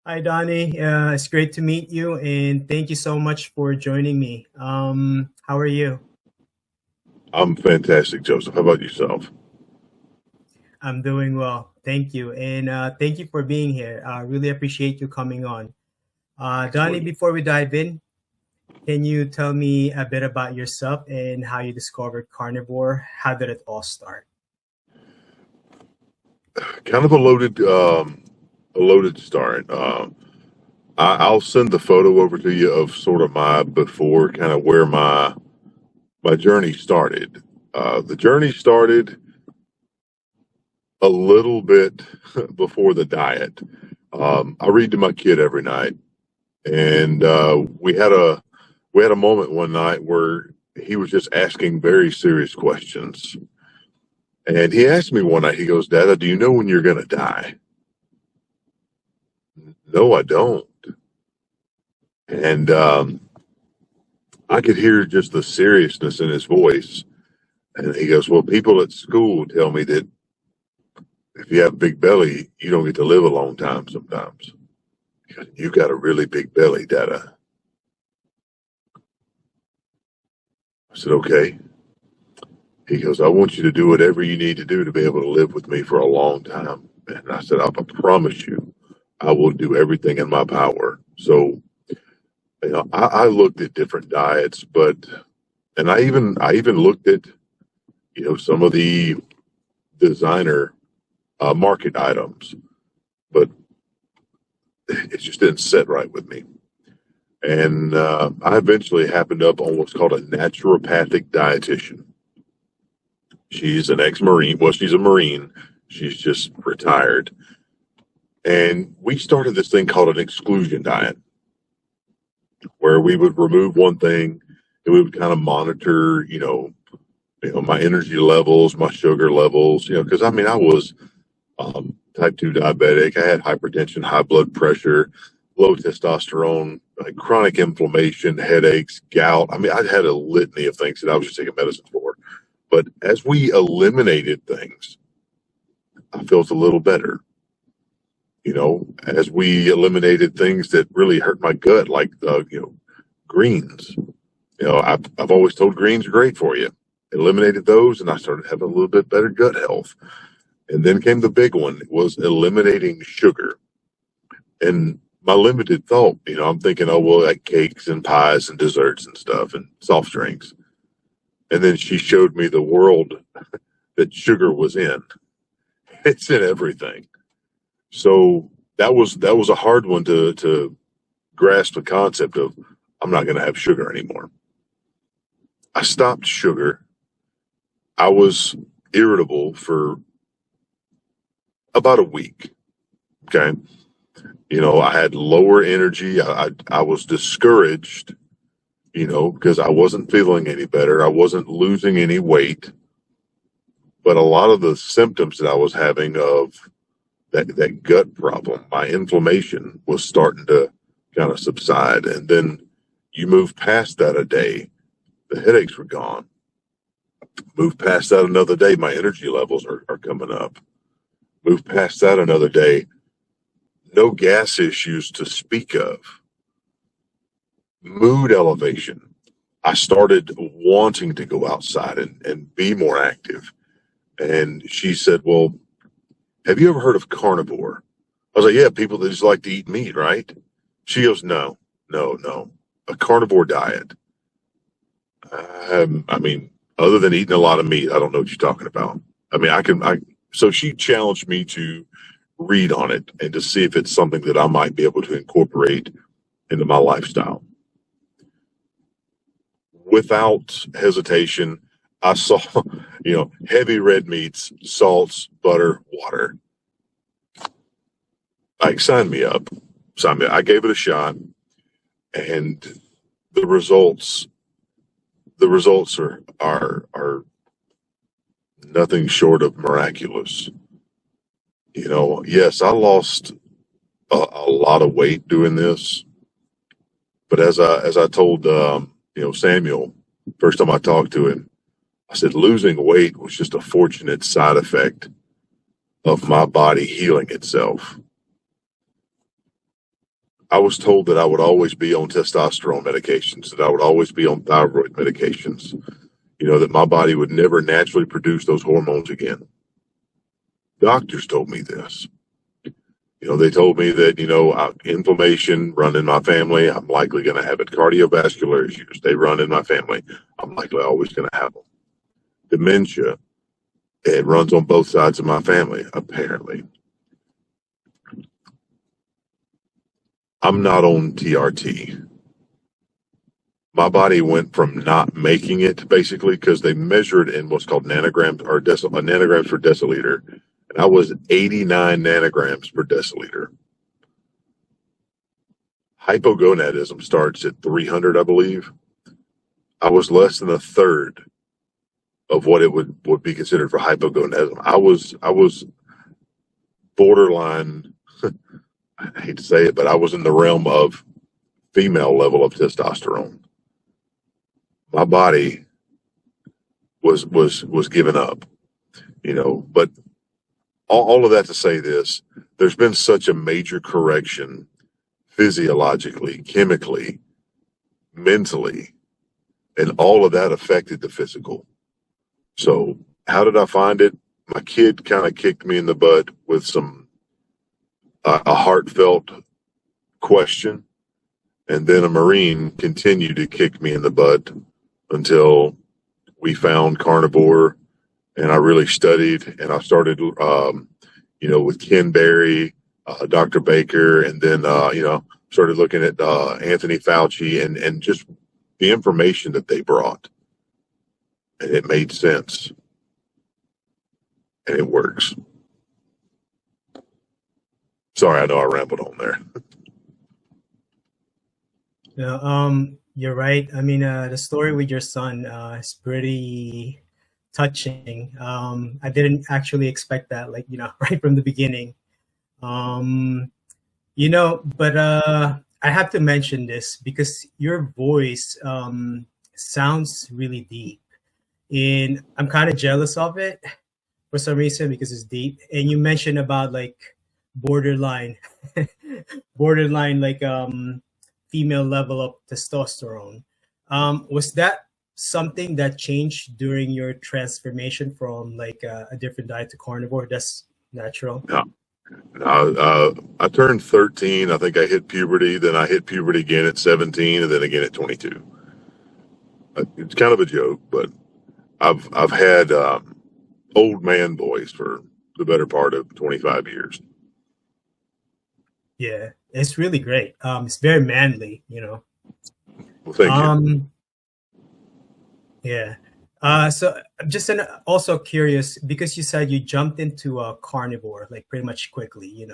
Hi, Donny. It's great to meet you, and thank you so much for joining me. How are you? I'm fantastic, Joseph. How about yourself? I'm doing well. Thank you. And thank you for being here. I really appreciate you coming on. Donny, Absolutely. before we dive in, can you tell me a bit about yourself and how you discovered carnivore? How did it all start? Kind of a loaded start. I'll send the photo over to you of sort of my before, kind of where my journey started. The journey started a little bit before the diet. I read to my kid every night, and we had a moment one night where he was just asking very serious questions. And he asked me one night, he goes, Dada, do you know when you're going to die? No, I don't. And I could hear just the seriousness in his voice. And he goes, well, people at school tell me that if you have a big belly, you don't get to live a long time sometimes. He goes, you've got a really big belly, Dada. I said, okay. He goes, I want you to do whatever you need to do to be able to live with me for a long time. And I said, I promise you, I will do everything in my power. So, I looked at different diets, and I even looked at, some of the designer market items, but it just didn't sit right with me. And I eventually happened up on what's called a naturopathic dietitian. She's an ex-Marine. Well, she's a Marine. She's just retired. And we started this thing called an exclusion diet, where we would remove one thing and we would kind of monitor, my energy levels, my sugar levels, because I was type 2 diabetic. I had hypertension, high blood pressure, low testosterone, chronic inflammation, headaches, gout. I had a litany of things that I was just taking medicine for. But as we eliminated things, I felt a little better. As we eliminated things that really hurt my gut, like, greens. I've always told greens are great for you. Eliminated those, and I started having a little bit better gut health. And then came the big one, was eliminating sugar. And my limited thought, I'm thinking, oh, well, like cakes and pies and desserts and stuff and soft drinks. And then she showed me the world that sugar was in. It's in everything. So that was a hard one to grasp the concept of I'm not going to have sugar anymore. I stopped sugar. I was irritable for about a week. Okay. I had lower energy. I was discouraged, because I wasn't feeling any better. I wasn't losing any weight. But a lot of the symptoms that I was having of that gut problem, my inflammation was starting to kind of subside. And then you move past that a day, the headaches were gone. Move past that another day, my energy levels are coming up. Move past that another day, no gas issues to speak of. Mood elevation. I started wanting to go outside and be more active. And she said, well, have you ever heard of carnivore? I was like, yeah, people that just like to eat meat, right? She goes, no, no, no. A carnivore diet. Other than eating a lot of meat, I don't know what you're talking about. So she challenged me to read on it and to see if it's something that I might be able to incorporate into my lifestyle. Without hesitation, I saw, heavy red meats, salts, butter, water. Like, sign me up. Sign me up. I gave it a shot, and the results, the results are nothing short of miraculous. Yes, I lost a lot of weight doing this, but as I told Samuel, first time I talked to him, I said losing weight was just a fortunate side effect of my body healing itself. I was told that I would always be on testosterone medications, that I would always be on thyroid medications, that my body would never naturally produce those hormones again. Doctors told me this. They told me that, inflammation run in my family. I'm likely going to have it. Cardiovascular issues, they run in my family. I'm likely always going to have them. Dementia, it runs on both sides of my family, apparently. I'm not on TRT. My body went from not making it, basically, because they measured in what's called nanograms or nanograms per deciliter. And I was 89 nanograms per deciliter. Hypogonadism starts at 300, I believe. I was less than a third of what it would be considered for hypogonadism. I was borderline, I hate to say it, but I was in the realm of female level of testosterone. My body was given up, but all of that to say this, there's been such a major correction physiologically, chemically, mentally, and all of that affected the physical. So how did I find it? My kid kind of kicked me in the butt with a heartfelt question, and then a Marine continued to kick me in the butt until we found Carnivore, and I really studied, and I started, with Ken Berry, Dr. Baker, and then, started looking at Anthony Fauci and just the information that they brought. And it made sense. And it works. Sorry, I know I rambled on there. Yeah, you're right. I mean, the story with your son is pretty touching. I didn't actually expect that, right from the beginning. But I have to mention this because your voice sounds really deep. And I'm kind of jealous of it for some reason because it's deep. And you mentioned about borderline, borderline female level of testosterone. Was that something that changed during your transformation from a different diet to carnivore? That's natural. Yeah. I turned 13. I think I hit puberty. Then I hit puberty again at 17, and then again at 22. It's kind of a joke, but I've had old man voice for the better part of 25 years. Yeah, it's really great. It's very manly, Well, thank you. Yeah. So I'm just also curious because you said you jumped into a carnivore pretty much quickly.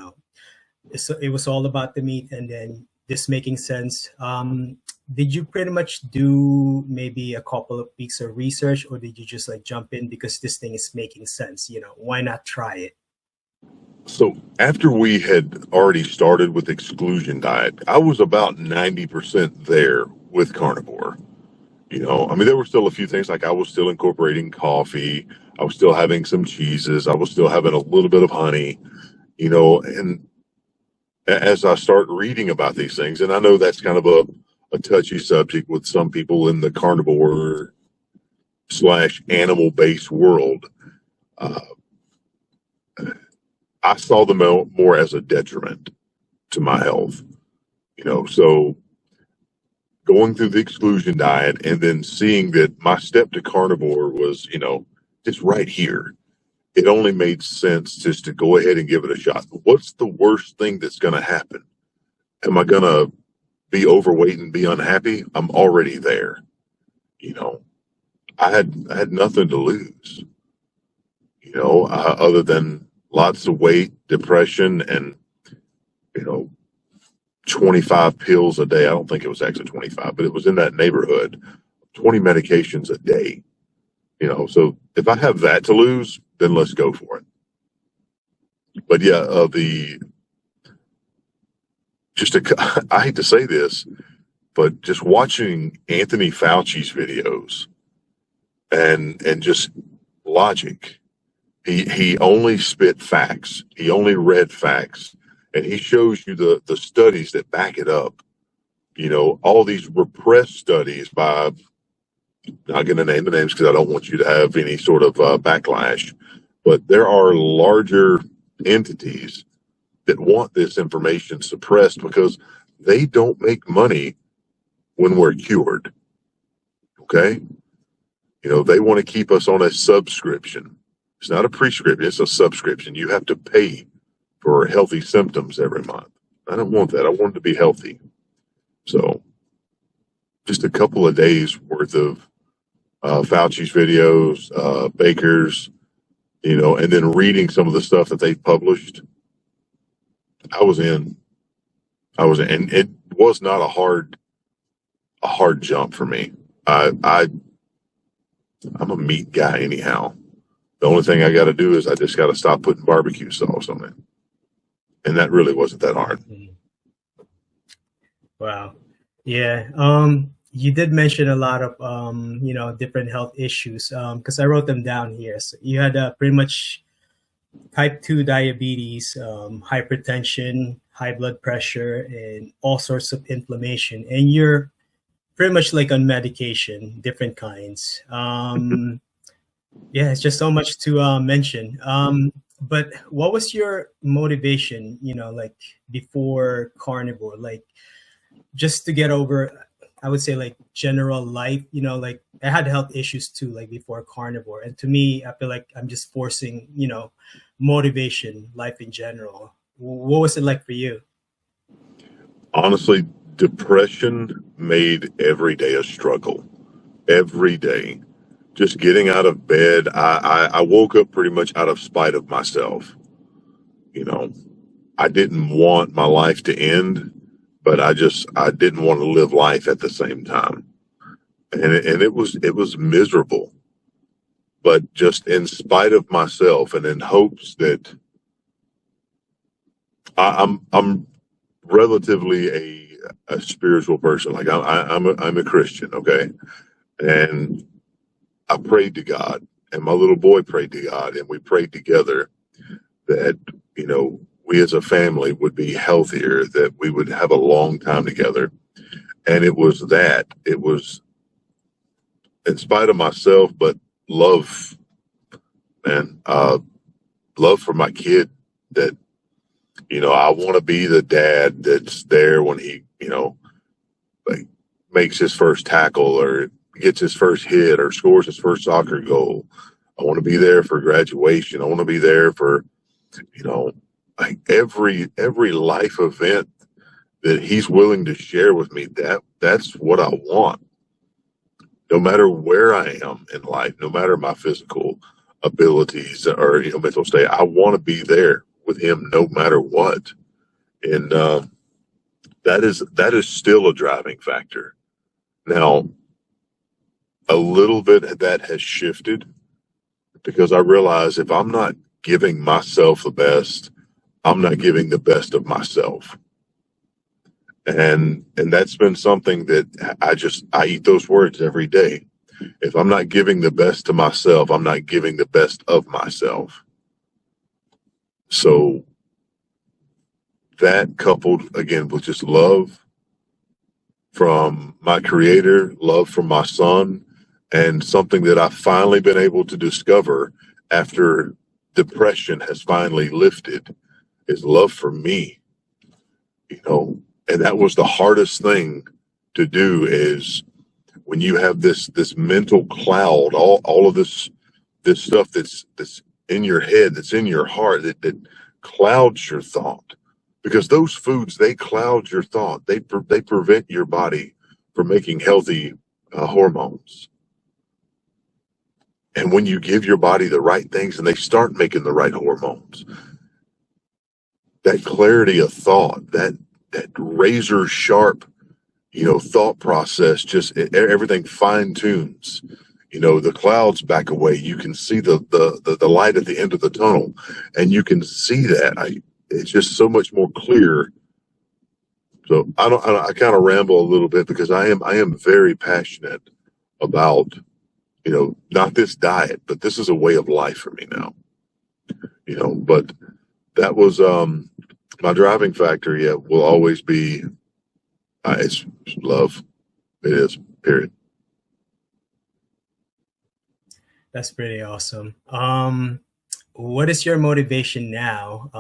So it was all about the meat, and then this making sense. Did you pretty much do maybe a couple of weeks of research, or did you just jump in because this thing is making sense? Why not try it? So after we had already started with exclusion diet, I was about 90% there with carnivore. There were still a few things, I was still incorporating coffee. I was still having some cheeses. I was still having a little bit of honey, and as I start reading about these things, and I know that's kind of a touchy subject with some people in the carnivore / animal-based world, I saw them more as a detriment to my health, so going through the exclusion diet and then seeing that my step to carnivore was, just right here. It only made sense just to go ahead and give it a shot. What's the worst thing that's going to happen? Am I going to be overweight and be unhappy? I'm already there. I had nothing to lose, other than lots of weight, depression, and, 25 pills a day. I don't think it was actually 25, but it was in that neighborhood. 20 medications a day. So if I have that to lose, then let's go for it. But yeah, I hate to say this, but just watching Anthony Fauci's videos and just logic, he only spit facts. He only read facts. and he shows you the studies that back it up. All these repressed studies by, not going to name the names because I don't want you to have any sort of backlash, but there are larger entities that want this information suppressed because they don't make money when we're cured. Okay? They want to keep us on a subscription. It's not a prescription, it's a subscription. You have to pay for healthy symptoms every month. I don't want that. I want to be healthy. So just a couple of days worth of Fauci's videos, Baker's, and then reading some of the stuff that they've published. I was in, and it was not a hard jump for me. I'm a meat guy anyhow. The only thing I got to do is I just got to stop putting barbecue sauce on it, and that really wasn't that hard. Wow. Yeah. You did mention a lot of different health issues, because I wrote them down here. So you had pretty much type 2 diabetes, hypertension, high blood pressure, and all sorts of inflammation. And you're pretty much like on medication, different kinds. Yeah, it's just so much to mention. But what was your motivation, like before Carnivore, like just to get over, I would say, like general life, like I had health issues too, like before Carnivore. And to me, I feel like I'm just forcing, motivation, life in general. What was it like for you? Honestly, depression made every day a struggle. Every day. Just getting out of bed, I woke up pretty much out of spite of myself. I didn't want my life to end, but I didn't want to live life at the same time. And it was miserable. But just in spite of myself and in hopes that I'm relatively a spiritual person. Like I'm a Christian, okay? And I prayed to God, and my little boy prayed to God, and we prayed together that, we as a family would be healthier, that we would have a long time together. And it was in spite of myself, but love, man, love for my kid, that, I want to be the dad that's there when he, like makes his first tackle or gets his first hit or scores his first soccer goal. I want to be there for graduation. I want to be there for, like every life event that he's willing to share with me. That's what I want. No matter where I am in life, no matter my physical abilities or mental state, I want to be there with him no matter what. And that is still a driving factor. Now, a little bit of that has shifted because I realize if I'm not giving myself the best, I'm not giving the best of myself. And that's been something that I eat those words every day. If I'm not giving the best to myself, I'm not giving the best of myself. So that coupled again with just love from my creator, love from my son, and something that I've finally been able to discover after depression has finally lifted is love for me, and that was the hardest thing to do, is when you have this mental cloud, all of this stuff that's in your head, that's in your heart, that clouds your thought, because those foods, they cloud your thought. They prevent your body from making healthy hormones. And when you give your body the right things and they start making the right hormones, that clarity of thought, that razor sharp, thought process, just everything fine tunes. The clouds back away. You can see the light at the end of the tunnel, and you can see that. It's just so much more clear. So I kind of ramble a little bit because I am very passionate about, not this diet, but this is a way of life for me now. But that was My driving factor, yeah, will always be it's love. It is, period. That's pretty awesome. What is your motivation now?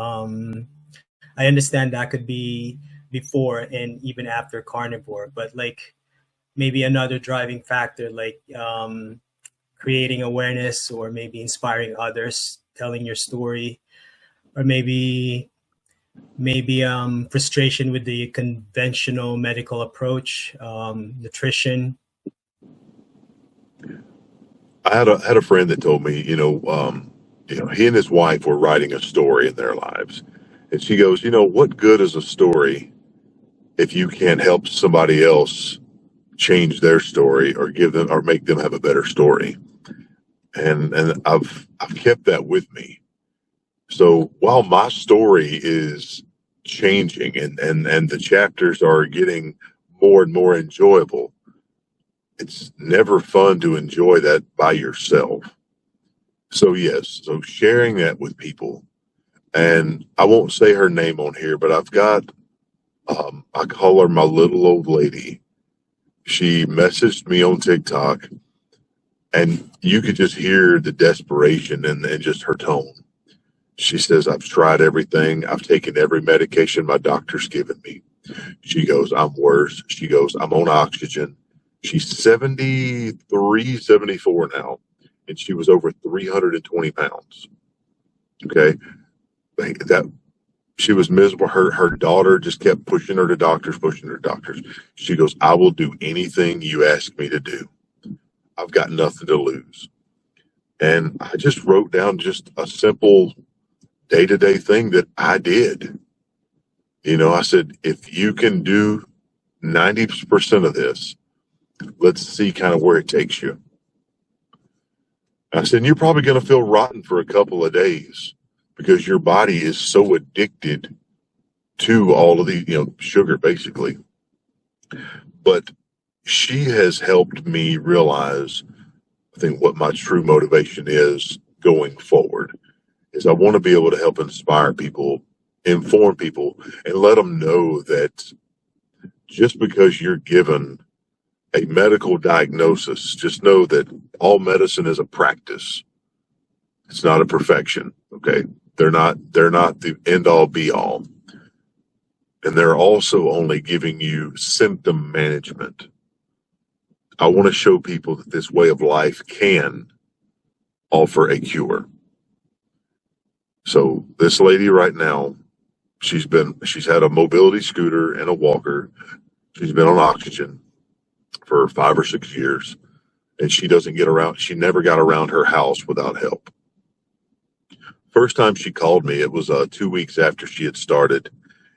I understand that could be before and even after carnivore, but like maybe another driving factor, like creating awareness or maybe inspiring others, telling your story, or maybe frustration with the conventional medical approach, nutrition. I had a friend that told me, he and his wife were writing a story in their lives, and she goes, what good is a story if you can't help somebody else change their story or give them or make them have a better story? And I've kept that with me. So while my story is changing and the chapters are getting more and more enjoyable, it's never fun to enjoy that by yourself. So yes, so sharing that with people, and I won't say her name on here, but I've got, I call her my little old lady. She messaged me on TikTok, and you could just hear the desperation and just her tone. She says, I've tried everything. I've taken every medication my doctor's given me. She goes, I'm worse. She goes, I'm on oxygen. She's 73, 74 now, and she was over 320 pounds. Okay. That she was miserable. Her daughter just kept pushing her to doctors, pushing her to doctors. She goes, I will do anything you ask me to do. I've got nothing to lose. And I just wrote down just a simple day-to-day thing that I did. I said, if you can do 90% of this, let's see kind of where it takes you. I said, you're probably going to feel rotten for a couple of days because your body is so addicted to all of the, sugar basically. But she has helped me realize, I think, what my true motivation is going forward is I want to be able to help inspire people, inform people, and let them know that just because you're given a medical diagnosis, just know that all medicine is a practice. It's not a perfection. Okay. They're not the end all be all. And they're also only giving you symptom management. I want to show people that this way of life can offer a cure. So this lady right now, she's had a mobility scooter and a walker. She's been on oxygen for 5 or 6 years, and she doesn't get around. She never got around her house without help. First time she called me, it was 2 weeks after she had started,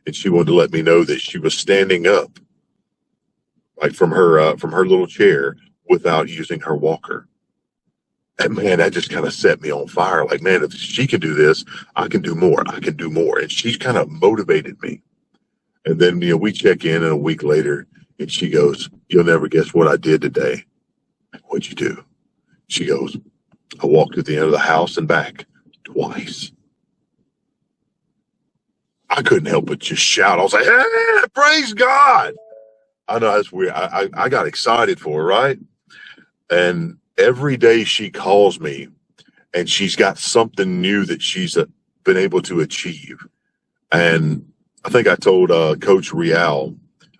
and she wanted to let me know that she was standing up, like from her little chair, without using her walker. And man, that just kind of set me on fire. Like, man, if she can do this, I can do more. I can do more. And she's kind of motivated me. And then, we check in and a week later, and she goes, you'll never guess what I did today. What'd you do? She goes, I walked to the end of the house and back twice. I couldn't help but just shout. I was like, hey, praise God. I know that's weird. I got excited for her, right? And every day she calls me and she's got something new that she's been able to achieve. And I think I told Coach Rial,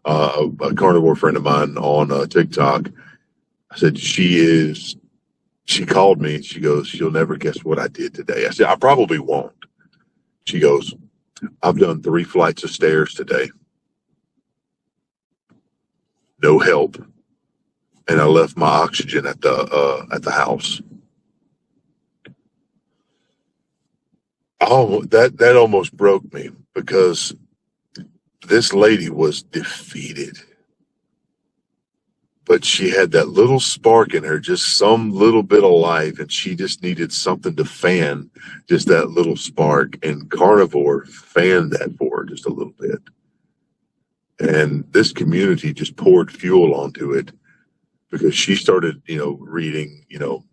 a carnivore friend of mine on TikTok, I said, she called me and she goes, you'll never guess what I did today. I said, I probably won't. She goes, I've done 3 flights of stairs today. No help. And I left my oxygen at the house. Oh, that almost broke me because this lady was defeated. But she had that little spark in her, just some little bit of life, and she just needed something to fan just that little spark. And carnivore fanned that for her just a little bit. And this community just poured fuel onto it because she started, reading, the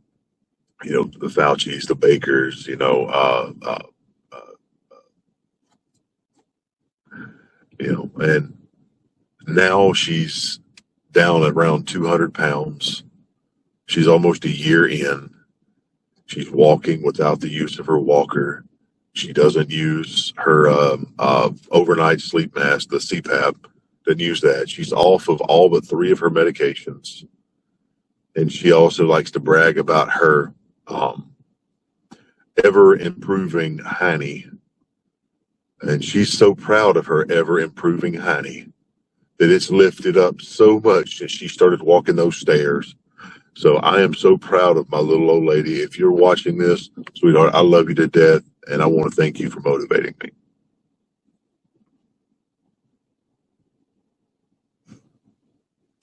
Fauci's, the Bakers, and now she's down at around 200 pounds. She's almost a year in. She's walking without the use of her walker. She doesn't use her overnight sleep mask, the CPAP. Doesn't use that. She's off of all but 3 of her medications. And she also likes to brag about her ever improving honey. And she's so proud of her ever improving honey that it's lifted up so much that she started walking those stairs. So I am so proud of my little old lady. If you're watching this, sweetheart, I love you to death, and I want to thank you for motivating me.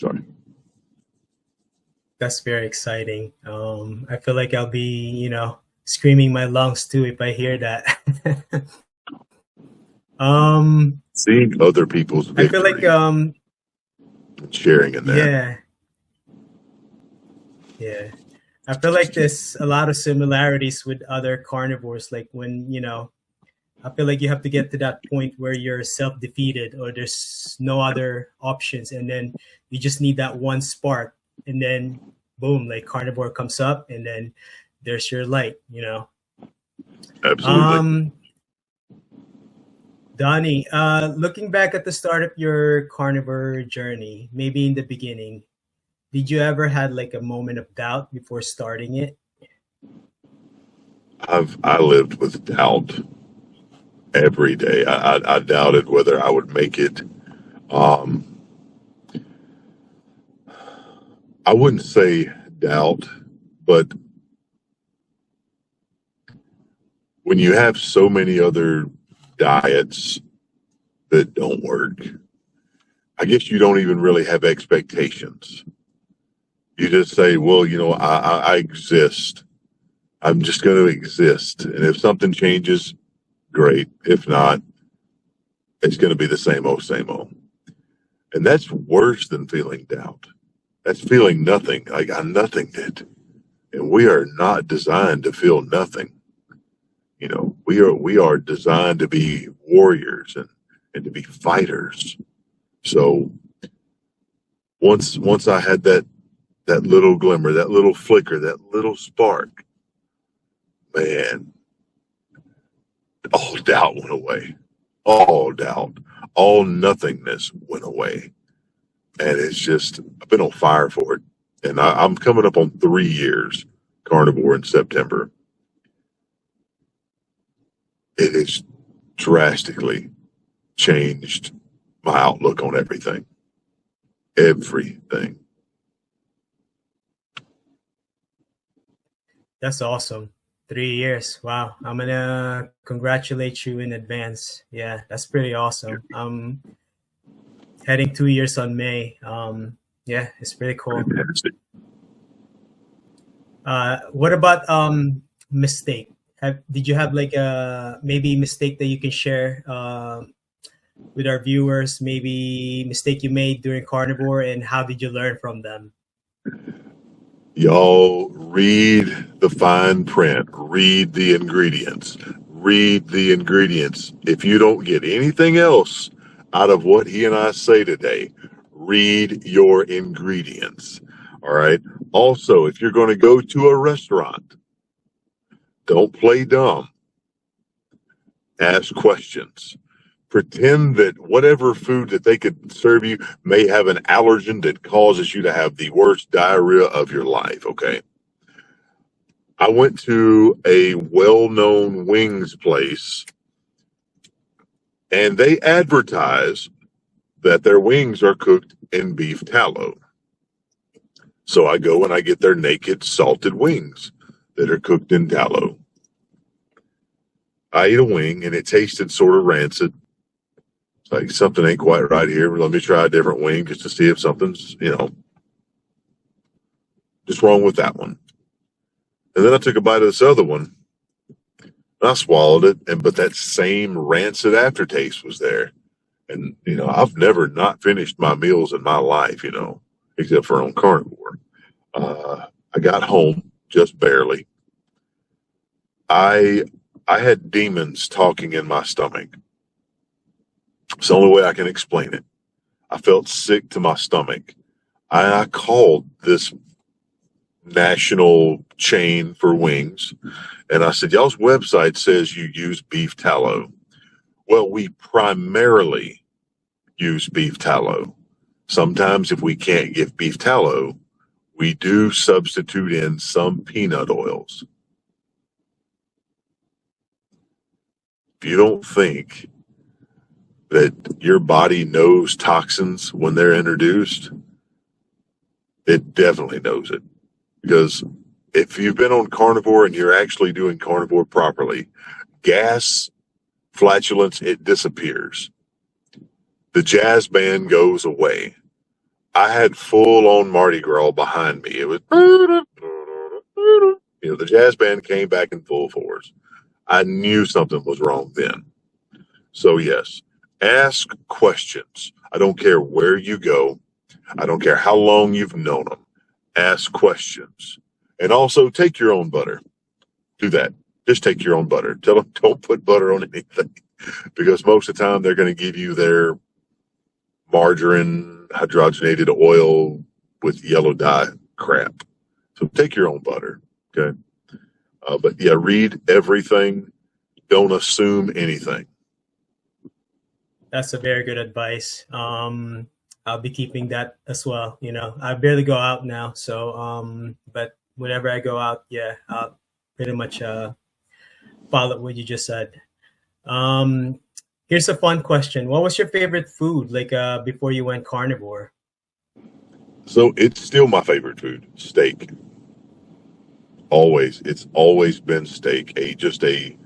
Sorry. That's very exciting. I feel like I'll be, screaming my lungs too if I hear that. Seeing other people's I feel victory, like sharing in that. yeah. I feel like there's a lot of similarities with other carnivores. Like when, I feel like you have to get to that point where you're self-defeated or there's no other options. And then you just need that one spark. And then boom, like carnivore comes up and then there's your light, Absolutely. Donny, looking back at the start of your carnivore journey, maybe in the beginning, did you ever had like a moment of doubt before starting it? I lived with doubt every day. I doubted whether I would make it. I wouldn't say doubt, but when you have so many other diets that don't work, I guess you don't even really have expectations. You just say, well, I exist. I'm just going to exist. And if something changes, great. If not, it's going to be the same old, same old. And that's worse than feeling doubt. That's feeling nothing. Like I nothingness. And we are not designed to feel nothing. We are designed to be warriors and to be fighters. So once I had that little glimmer, that little flicker, that little spark, man, all doubt went away. All doubt, all nothingness went away. And it's just, I've been on fire for it. And I'm coming up on 3 years carnivore in September. It has drastically changed my outlook on everything. Everything. That's awesome. 3 years. Wow. I'm going to congratulate you in advance. Yeah, that's pretty awesome. I'm heading 2 years on May. Yeah, it's pretty cool. Fantastic. What about mistake? Did you have like a maybe mistake that you can share with our viewers? Maybe mistake you made during carnivore, and how did you learn from them? Y'all read the fine print. Read the ingredients. Read the ingredients. If you don't get anything else out of what he and I say today, read your ingredients. All right. Also, if you're going to go to a restaurant, don't play dumb. Ask questions. Pretend that whatever food that they could serve you may have an allergen that causes you to have the worst diarrhea of your life, okay? I went to a well-known wings place, and they advertise that their wings are cooked in beef tallow. So I go and I get their naked salted wings that are cooked in tallow. I ate a wing, and it tasted sort of rancid. Like something ain't quite right here. Let me try a different wing just to see if something's, just wrong with that one. And then I took a bite of this other one. And I swallowed it, but that same rancid aftertaste was there. And, I've never not finished my meals in my life, except for on carnivore. I got home just barely. I had demons talking in my stomach. It's the only way I can explain it. I felt sick to my stomach. I called this national chain for wings, and I said, y'all's website says you use beef tallow. Well, we primarily use beef tallow. Sometimes if we can't get beef tallow, we do substitute in some peanut oils. If you don't think that your body knows toxins when they're introduced, it definitely knows it. Because if you've been on carnivore and you're actually doing carnivore properly, gas, flatulence, it disappears. The jazz band goes away. I had full on Mardi Gras behind me. It was, the jazz band came back in full force. I knew something was wrong then. So yes, ask questions. I don't care where you go. I don't care how long you've known them. Ask questions. And also take your own butter. Do that. Just take your own butter. Tell them don't put butter on anything, because most of the time they're going to give you their margarine, hydrogenated oil with yellow dye crap. So take your own butter. Okay. But yeah, read everything. Don't assume anything. That's a very good advice. I'll be keeping that as well. I barely go out now, so but whenever I go out, yeah, I'll pretty much follow what you just said. Um, Here's a fun question. What was your favorite food like before you went carnivore? So it's still my favorite food, steak. Always. It's always been steak. Just a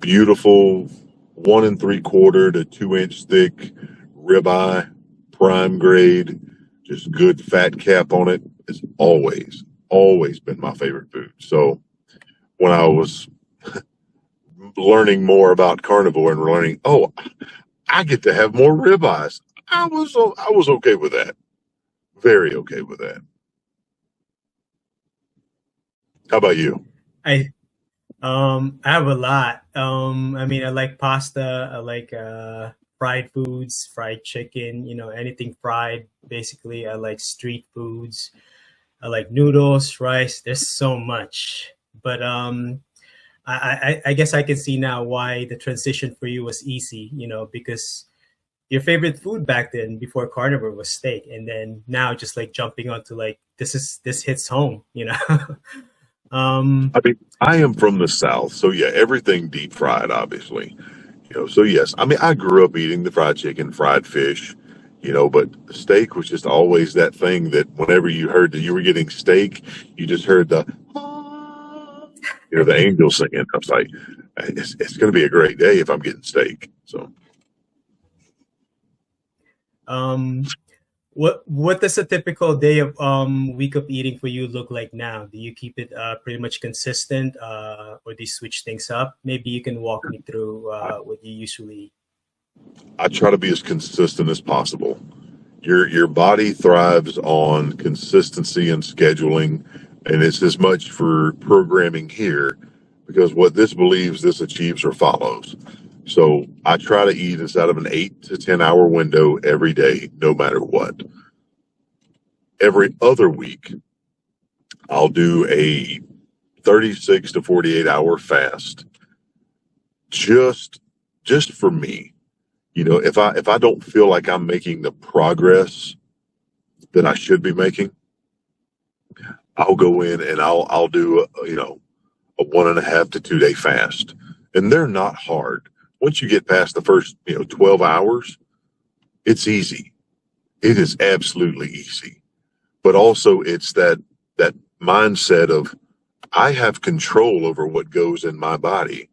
beautiful 1 3/4 to 2 inch thick ribeye, prime grade, just good fat cap on it. It's always been my favorite food. So when I was learning more about carnivore and learning, oh, I get to have more ribeyes, I was okay with that. Very okay with that. How about you? I I have a lot. I mean, I like pasta. I like fried foods, fried chicken. Anything fried. Basically, I like street foods. I like noodles, rice. There's so much, but I guess I can see now why the transition for you was easy. Because your favorite food back then, before carnivore, was steak, and then now just like jumping onto like this hits home. um, I mean, I am from the South, so yeah, everything deep fried, obviously. So yes, I mean, I grew up eating the fried chicken, fried fish, but steak was just always that thing that whenever you heard that you were getting steak, you just heard the angels singing. I was like, it's going to be a great day if I'm getting steak. So um, what does a typical day of week of eating for you look like now? Do you keep it pretty much consistent, or do you switch things up? Maybe you can walk me through what you usually. I try to be as consistent as possible. Your body thrives on consistency and scheduling, and it's as much for programming here, because what this believes, this achieves or follows. So I try to eat inside of an 8 to 10 hour window every day, no matter what. Every other week, I'll do a 36 to 48 hour fast, just for me. If I don't feel like I'm making the progress that I should be making, I'll go in and I'll do a 1.5 to 2 day fast, and they're not hard. Once you get past the first 12 hours, it's easy. It is absolutely easy. But also it's that mindset of I have control over what goes in my body.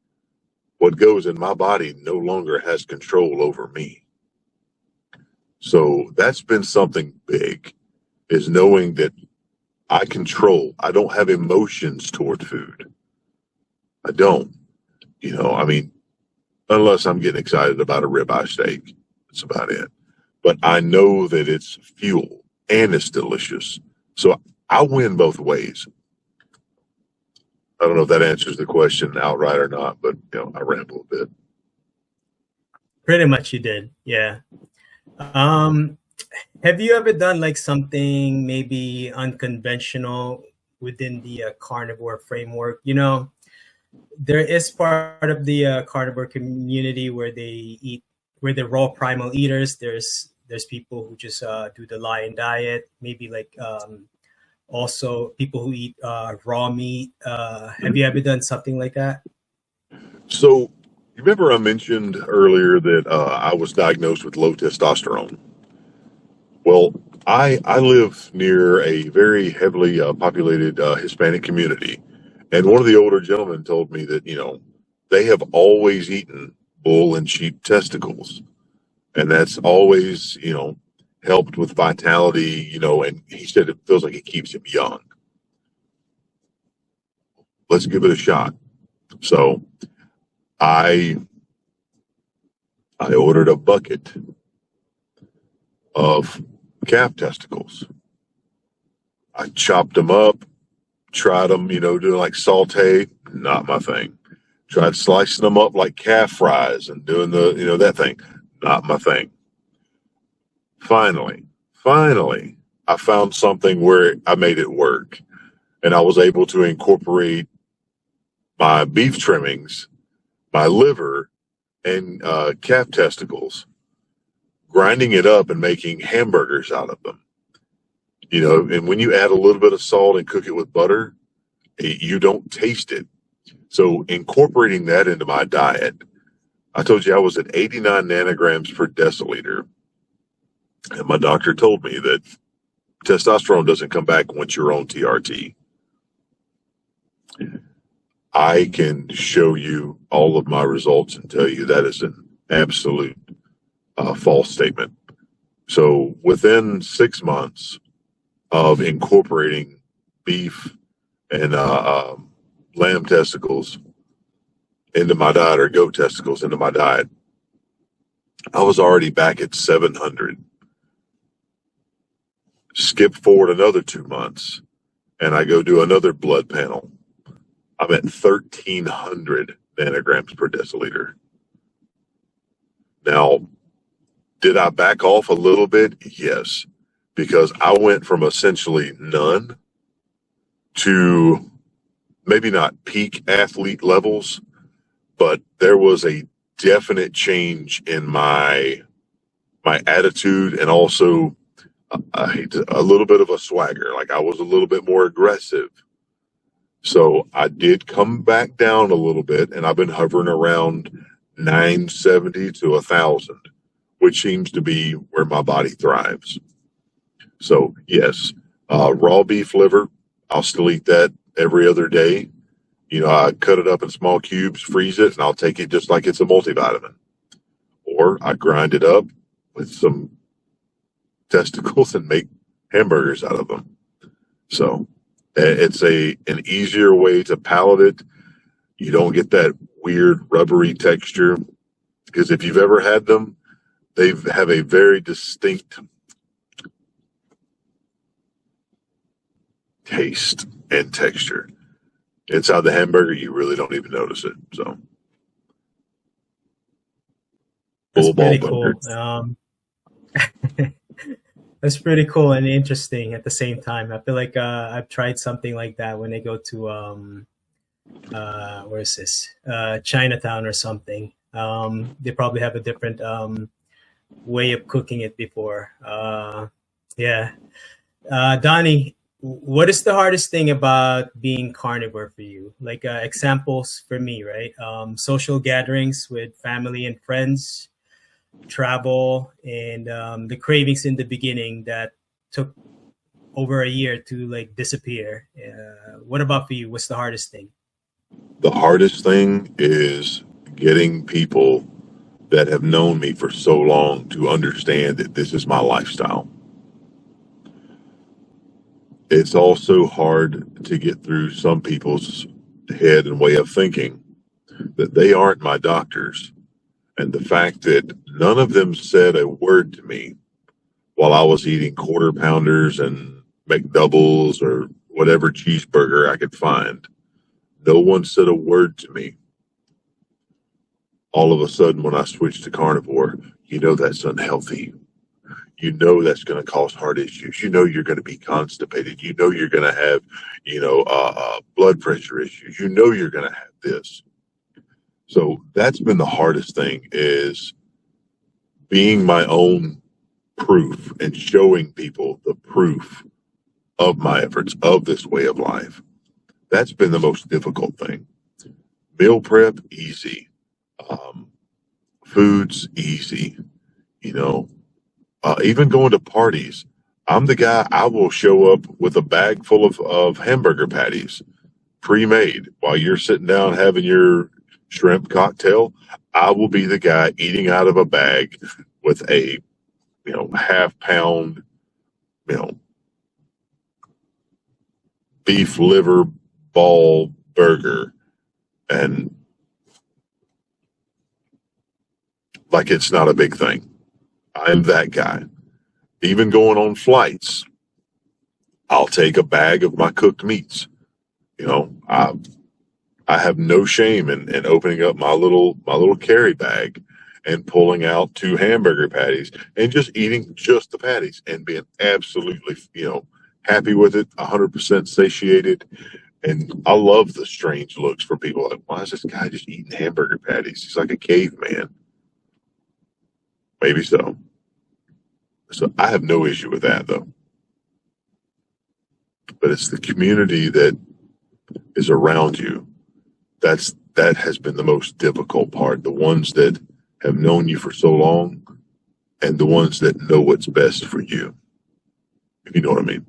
What goes in my body no longer has control over me. So that's been something big, is knowing that I control. I don't have emotions toward food. I don't. I mean, unless I'm getting excited about a ribeye steak. That's about it. But I know that it's fuel and it's delicious. So I win both ways. I don't know if that answers the question outright or not, but I ramble a bit. Pretty much you did. Yeah. Um, have you ever done like something maybe unconventional within the carnivore framework? You know, there is part of the carnivore community where they eat, where they're raw primal eaters. There's people who just do the lion diet, maybe like also people who eat raw meat. Have you ever done something like that? So, you remember I mentioned earlier that I was diagnosed with low testosterone? Well, I live near a very heavily populated Hispanic community, and one of the older gentlemen told me that they have always eaten bull and sheep testicles, and that's always helped with vitality. And he said it feels like it keeps him young. Let's give it a shot. So I I ordered a bucket of calf testicles. I chopped them up, tried them, doing like saute, not my thing. Tried slicing them up like calf fries and doing that thing, not my thing. Finally, I found something where I made it work, and I was able to incorporate my beef trimmings, my liver, and calf testicles, grinding it up and making hamburgers out of them. And when you add a little bit of salt and cook it with butter, you don't taste it. So incorporating that into my diet, I told you I was at 89 nanograms per deciliter. And my doctor told me that testosterone doesn't come back once you're on TRT. I can show you all of my results and tell you that is an absolute false statement. So within 6 months of incorporating beef and lamb testicles into my diet, or goat testicles into my diet, I was already back at 700. Skip forward another 2 months, and I go do another blood panel. I'm at 1,300 nanograms per deciliter. Now, did I back off a little bit? Yes, because I went from essentially none to maybe not peak athlete levels, but there was a definite change in my attitude, and also a little bit of a swagger. Like, I was a little bit more aggressive. So I did come back down a little bit, and I've been hovering around 970 to 1,000, which seems to be where my body thrives. So yes, raw beef liver, I'll still eat that every other day. I cut it up in small cubes, freeze it, and I'll take it just like it's a multivitamin. Or I grind it up with some testicles and make hamburgers out of them. So it's an easier way to palate it. You don't get that weird rubbery texture, because if you've ever had them, they have a very distinct taste and texture. Inside the hamburger, you really don't even notice it. So, That's full ball pretty cool. burger. That's pretty cool and interesting at the same time. I feel like I've tried something like that when I go to where is this? Chinatown or something. They probably have a different way of cooking it before. Yeah. Donnie, what is the hardest thing about being carnivore for you? Like examples for me, right? Social gatherings with family and friends, travel, and the cravings in the beginning that took over a year to like disappear. What about for you? What's the hardest thing? The hardest thing is getting people that have known me for so long to understand that this is my lifestyle. It's also hard to get through some people's head and way of thinking that they aren't my doctors. And the fact that none of them said a word to me while I was eating quarter pounders and McDoubles or whatever cheeseburger I could find. No one said a word to me. All of a sudden, when I switch to carnivore, you know that's unhealthy. You know that's going to cause heart issues. You know you're going to be constipated. You know you're going to have, blood pressure issues. You know you're going to have this. So that's been the hardest thing, is being my own proof and showing people the proof of my efforts, of this way of life. That's been the most difficult thing. Meal prep, easy. Foods, easy. Even going to parties. I'm the guy, I will show up with a bag full of hamburger patties, pre-made. While you're sitting down having your shrimp cocktail, I will be the guy eating out of a bag with a, half pound, beef liver ball burger, and like it's not a big thing. I'm that guy. Even going on flights, I'll take a bag of my cooked meats. I have no shame in opening up my little carry bag and pulling out 2 hamburger patties and just eating just the patties and being absolutely, happy with it, 100% satiated. And I love the strange looks for people like, why is this guy just eating hamburger patties? He's like a caveman. Maybe so. So I have no issue with that, though. But it's the community that is around you. That has been the most difficult part. The ones that have known you for so long, and the ones that know what's best for you. If you know what I mean.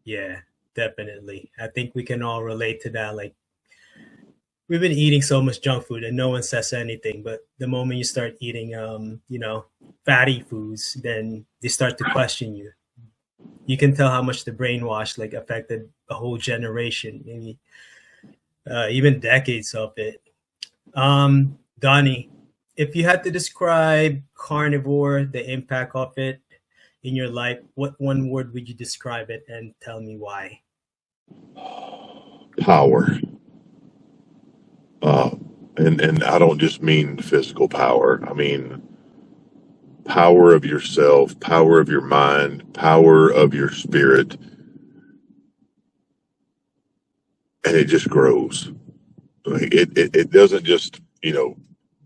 Yeah, definitely. I think we can all relate to that. Like, we've been eating so much junk food and no one says anything, but the moment you start eating fatty foods, then they start to question you. You can tell how much the brainwash like affected a whole generation, maybe even decades of it. Donny, if you had to describe carnivore, the impact of it in your life, what one word would you describe it, and tell me why? Power. And I don't just mean physical power. I mean power of yourself, power of your mind, power of your spirit. And it just grows. Like it doesn't just,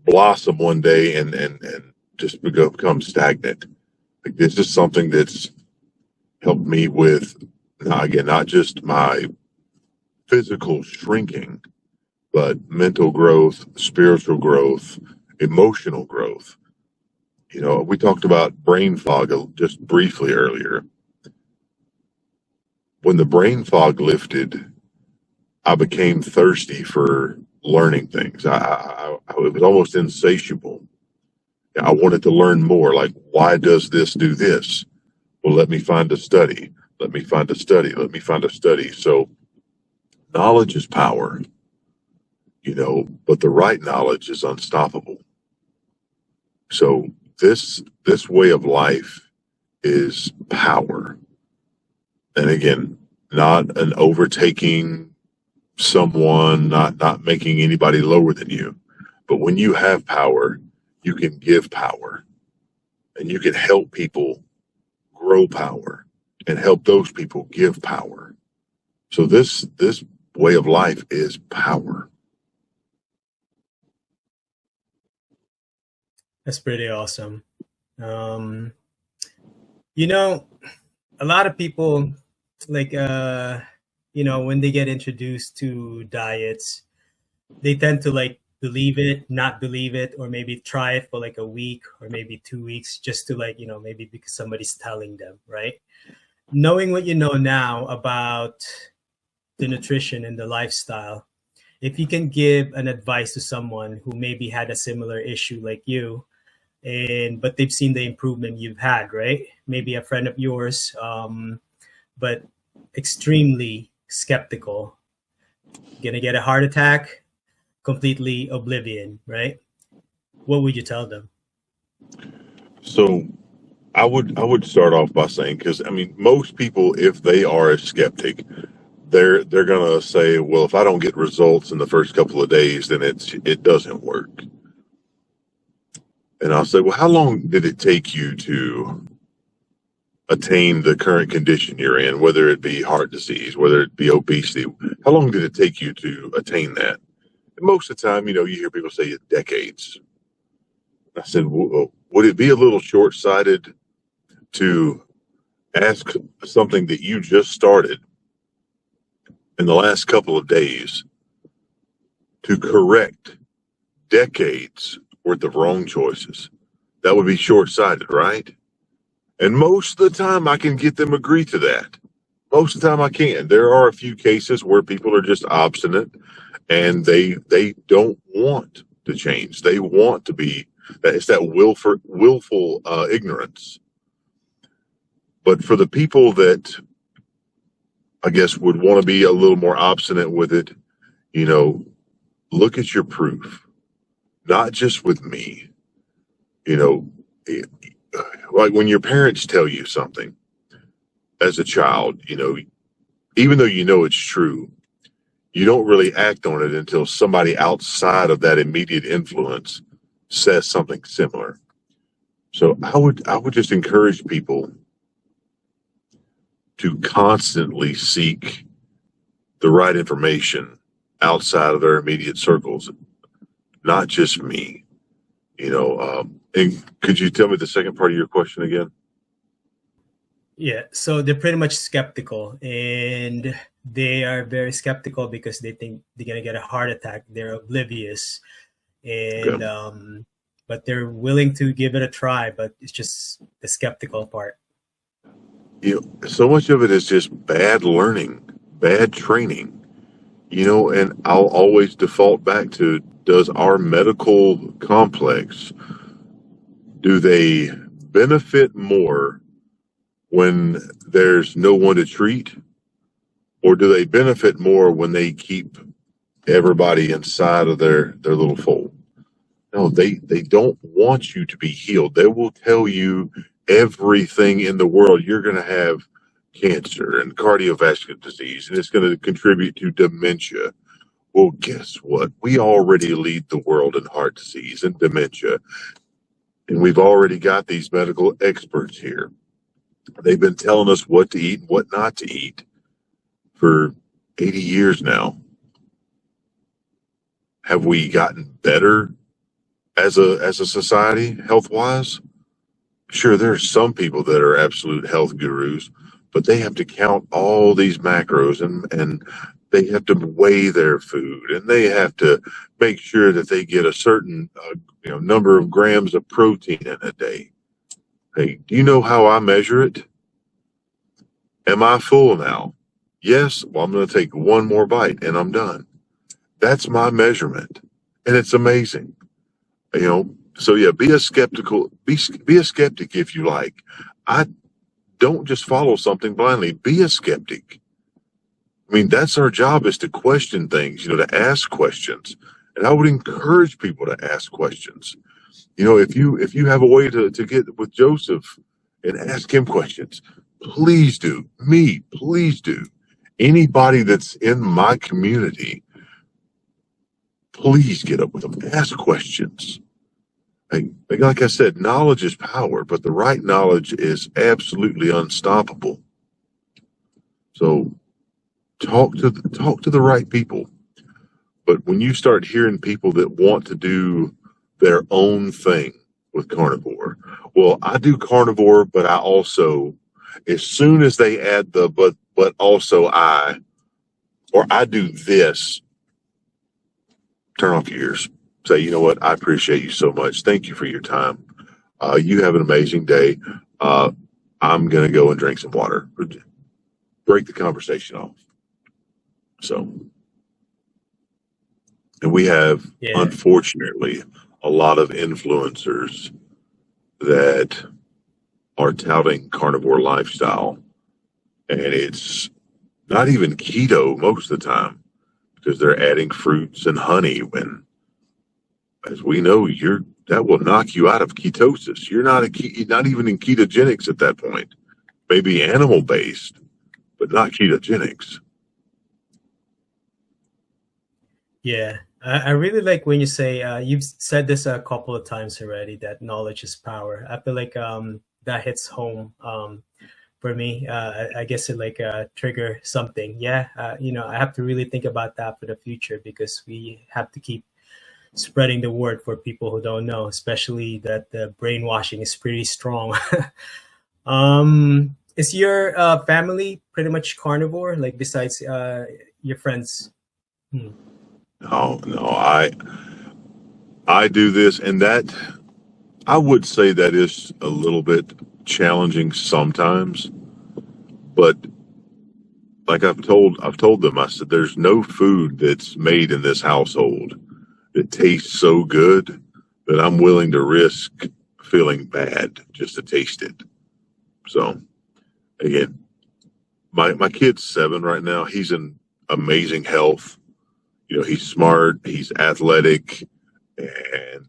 blossom one day and just become stagnant. Like, this is something that's helped me with, again, not just my physical shrinking, but mental growth, spiritual growth, emotional growth. We talked about brain fog just briefly earlier. When the brain fog lifted, I became thirsty for learning things. It was almost insatiable. I wanted to learn more. Like, why does this do this? Well, let me find a study. Let me find a study. Let me find a study. So knowledge is power, but the right knowledge is unstoppable. So this way of life is power. And again, not an overtaking someone, not making anybody lower than you. But when you have power, you can give power, and you can help people grow power and help those people give power. So this way of life is power. That's pretty awesome. You know, a lot of people like when they get introduced to diets, they tend to like believe it, not believe it, or maybe try it for like a week or maybe 2 weeks just to like, maybe because somebody's telling them, right? Knowing what you know now about the nutrition and the lifestyle, if you can give an advice to someone who maybe had a similar issue like you, and but they've seen the improvement you've had, right? Maybe a friend of yours, but extremely skeptical, gonna get a heart attack, completely oblivion, right? What would you tell them? So I would start off by saying, because I mean, most people, if they are a skeptic, they're gonna say, well, if I don't get results in the first couple of days, then it doesn't work. And I'll say, well, how long did it take you to attain the current condition you're in, whether it be heart disease, whether it be obesity? How long did it take you to attain that? And most of the time, you hear people say decades. I said, well, would it be a little short-sighted to ask something that you just started in the last couple of days to correct decades worth of wrong choices? That would be short-sighted, right? And most of the time I can get them agree to that. Most of the time I can. There are a few cases where people are just obstinate and they don't want to change. They want to be, it's that willful ignorance. But for the people that I guess would want to be a little more obstinate with it, look at your proof, not just with me. Like when your parents tell you something as a child, even though it's true, you don't really act on it until somebody outside of that immediate influence says something similar. So I would just encourage people to constantly seek the right information outside of their immediate circles, not just me. And could you tell me the second part of your question again? Yeah, so they're pretty much skeptical, and they are very skeptical because they think they're gonna get a heart attack. They're oblivious, and Good. but they're willing to give it a try. But it's just the skeptical part. So much of it is just bad learning, bad training. And I'll always default back to, does our medical complex, do they benefit more when there's no one to treat? Or do they benefit more when they keep everybody inside of their little fold? No, they don't want you to be healed. They will tell you everything in the world. You're going to have cancer and cardiovascular disease, and it's going to contribute to dementia. Well, guess what? We already lead the world in heart disease and dementia, and we've already got these medical experts here. They've been telling us what to eat and what not to eat for 80 years now. Have we gotten better as a society, health-wise? Sure, there are some people that are absolute health gurus, but they have to count all these macros and they have to weigh their food, and they have to make sure that they get a certain number of grams of protein in a day. Hey, do you know how I measure it? Am I full now? Yes. Well, I'm going to take one more bite and I'm done. That's my measurement, and it's amazing. So yeah, be a skeptic if you like. I don't just follow something blindly. Be a skeptic. I mean, that's our job, is to question things, to ask questions. And I would encourage people to ask questions. If you have a way to get with Joseph and ask him questions, please do. Please do. Anybody that's in my community, please get up with them. Ask questions. Like I said, knowledge is power, but the right knowledge is absolutely unstoppable. So talk to the right people. But when you start hearing people that want to do their own thing with carnivore, well, I do carnivore, but I also, as soon as they add the but also I do this, turn off your ears. Say, you know what? I appreciate you so much. Thank you for your time. You have an amazing day. I'm going to go and drink some water. Break the conversation off. So, and we have, unfortunately, a lot of influencers that are touting carnivore lifestyle. And it's not even keto most of the time, because they're adding fruits and honey when, as we know, that will knock you out of ketosis. You're not even in ketogenics at that point. Maybe animal based, but not ketogenics. Yeah, I really like when you say you've said this a couple of times already that knowledge is power. I feel like that hits home for me. I guess it like trigger something. Yeah, I have to really think about that for the future because we have to keep spreading the word for people who don't know, especially that the brainwashing is pretty strong. Is your family pretty much carnivore? Like besides your friends? Hmm. No, no, I do this, and that I would say that is a little bit challenging sometimes, but like I've told them, I said there's no food that's made in this household that tastes so good that I'm willing to risk feeling bad just to taste it. So again, my kid's 7 right now. He's in amazing health. He's smart, he's athletic, and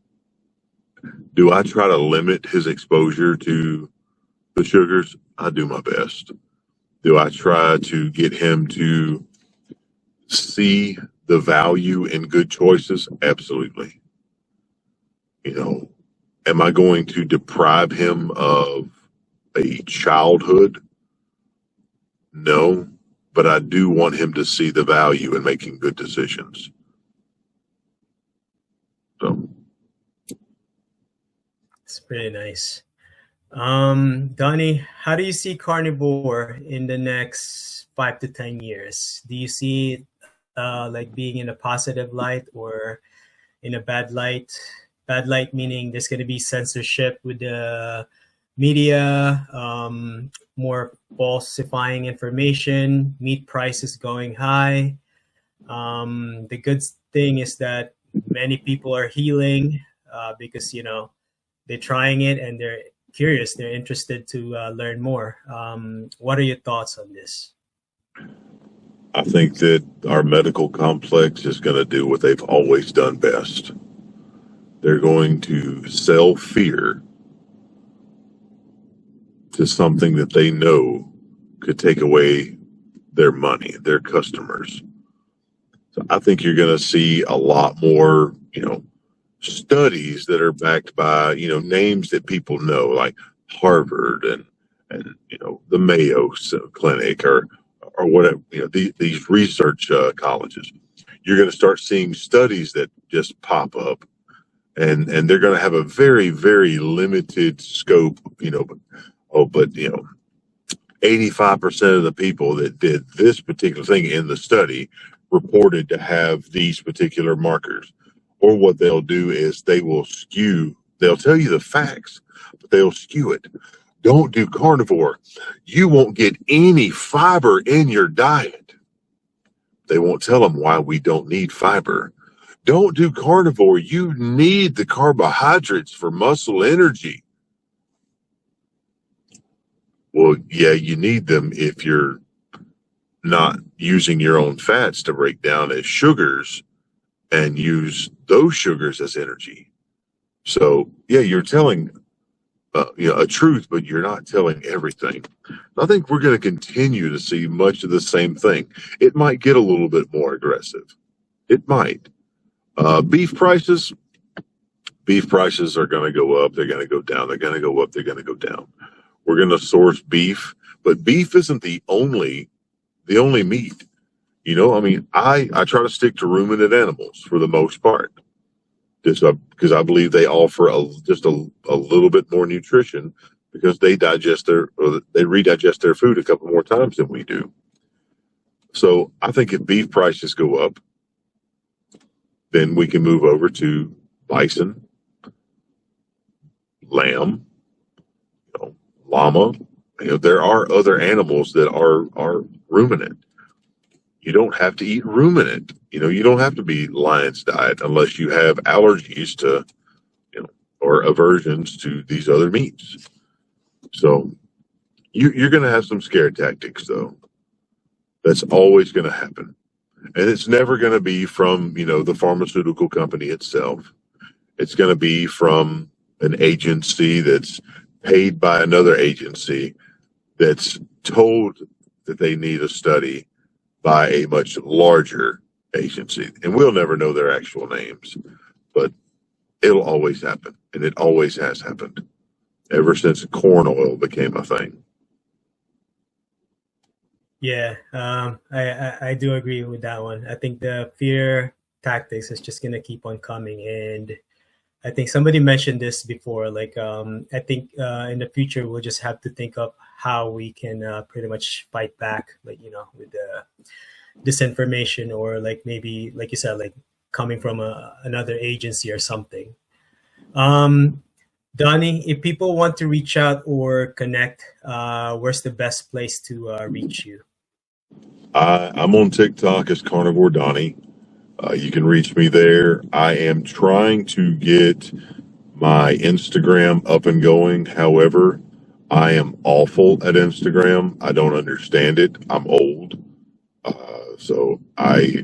do I try to limit his exposure to the sugars? I do my best. Do I try to get him to see the value in good choices? Absolutely. Am I going to deprive him of a childhood? No, but I do want him to see the value in making good decisions. So, It's pretty nice. Donny, how do you see carnivore in the next 5 to 10 years? Do you see it like being in a positive light or in a bad light? Bad light meaning there's going to be censorship with the media, more falsifying information, meat prices going high. The good thing is that many people are healing because they're trying it and they're curious, they're interested to learn more. What are your thoughts on this? I think that our medical complex is going to do what they've always done best. They're going to sell fear to something that they know could take away their money, their customers. So I think you're going to see a lot more, studies that are backed by, names that people know, like Harvard and the Mayo Clinic or whatever, these research colleges. You're going to start seeing studies that just pop up, and they're going to have a very, very limited scope, but 85% of the people that did this particular thing in the study reported to have these particular markers. Or what they'll do is they'll tell you the facts, but they'll skew it. Don't do carnivore. You won't get any fiber in your diet. They won't tell them why we don't need fiber. Don't do carnivore. You need the carbohydrates for muscle energy. Well, yeah, you need them if you're not using your own fats to break down as sugars and use those sugars as energy. So, yeah, you're telling a truth, but you're not telling everything. I think we're going to continue to see much of the same thing. It might get a little bit more aggressive. It might. Beef prices are going to go up. They're going to go down. They're going to go up. They're going to go down. We're going to source beef, but beef isn't the only meat. I try to stick to ruminant animals for the most part, just because I believe they offer just a little bit more nutrition because they redigest their food a couple more times than we do. So I think if beef prices go up, then we can move over to bison, lamb, llama. There are other animals that are ruminant. You don't have to eat ruminant. You don't have to be lion's diet unless you have allergies to, or aversions to these other meats. So you're going to have some scare tactics, though. That's always going to happen. And it's never going to be from, the pharmaceutical company itself. It's going to be from an agency that's paid by another agency that's told that they need a study by a much larger agency, and we'll never know their actual names, but it'll always happen, and it always has happened ever since corn oil became a thing. Yeah, I do agree with that one. I think the fear tactics is just gonna keep on coming, and I think somebody mentioned this before. Like, I think in the future we'll just have to think of how we can pretty much fight back, like with the disinformation, or like maybe, like you said, like coming from another agency or something. Um, Donnie, if people want to reach out or connect, where's the best place to reach you? I'm on TikTok as Carnivore Donny. You can reach me there. I am trying to get my Instagram up and going. However, I am awful at Instagram. I don't understand it. I'm old. So I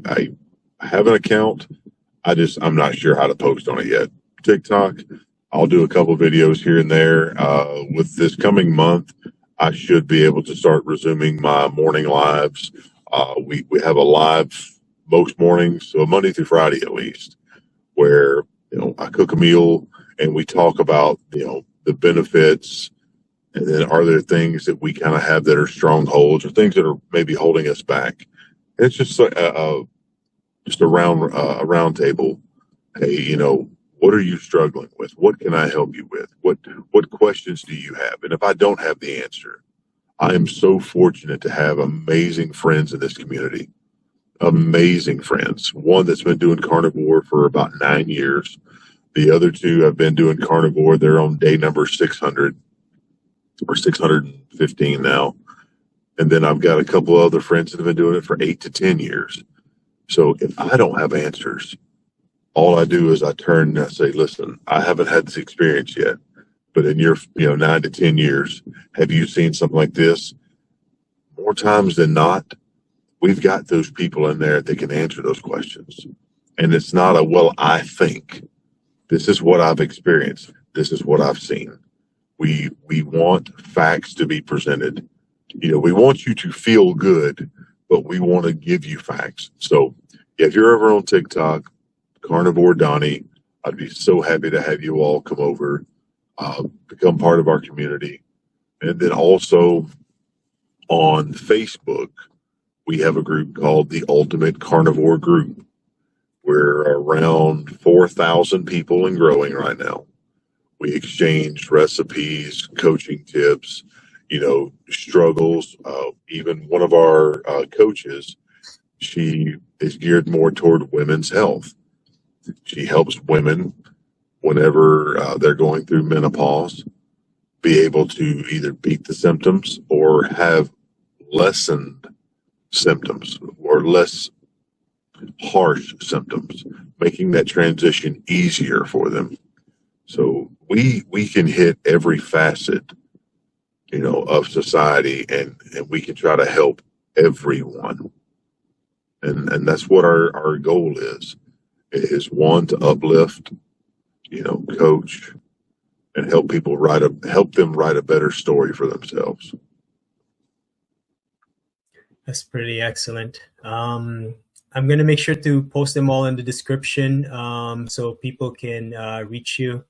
have an account. I'm not sure how to post on it yet. TikTok, I'll do a couple videos here and there. With this coming month, I should be able to start resuming my morning lives. We have a live most mornings, so Monday through Friday at least, where I cook a meal and we talk about the benefits, and then are there things that we kind of have that are strongholds or things that are maybe holding us back. It's just just a round table. Hey, what are you struggling with? What can I help you with? What questions do you have? And if I don't have the answer, I am so fortunate to have amazing friends in this community. Amazing friends. One that's been doing carnivore for about 9 years. The other two have been doing carnivore. They're on day number 600 or 615 now. And then I've got a couple of other friends that have been doing it for 8 to 10 years. So if I don't have answers, all I do is I turn and I say, listen, I haven't had this experience yet, but in your 9 to 10 years, have you seen something like this? More times than not, we've got those people in there that can answer those questions. And it's not well, I think. This is what I've experienced. This is what I've seen. We want facts to be presented. We want you to feel good, but we want to give you facts. So if you're ever on TikTok, Carnivore Donny, I'd be so happy to have you all come over, become part of our community. And then also on Facebook, we have a group called the Ultimate Carnivore Group. We're around 4,000 people and growing right now. We exchange recipes, coaching tips, struggles. Even one of our coaches, she is geared more toward women's health. She helps women whenever they're going through menopause be able to either beat the symptoms or have lessened symptoms or less harsh symptoms, making that transition easier for them. So we can hit every facet, of society, and we can try to help everyone. And that's what our goal is one, to uplift, coach, and help people help them write a better story for themselves. That's pretty excellent. I'm going to make sure to post them all in the description, so people can reach you.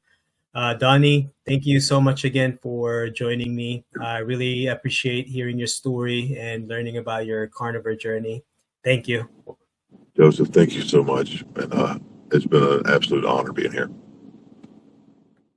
Donny, thank you so much again for joining me. I really appreciate hearing your story and learning about your carnivore journey. Thank you. Joseph, thank you so much. And it's been an absolute honor being here.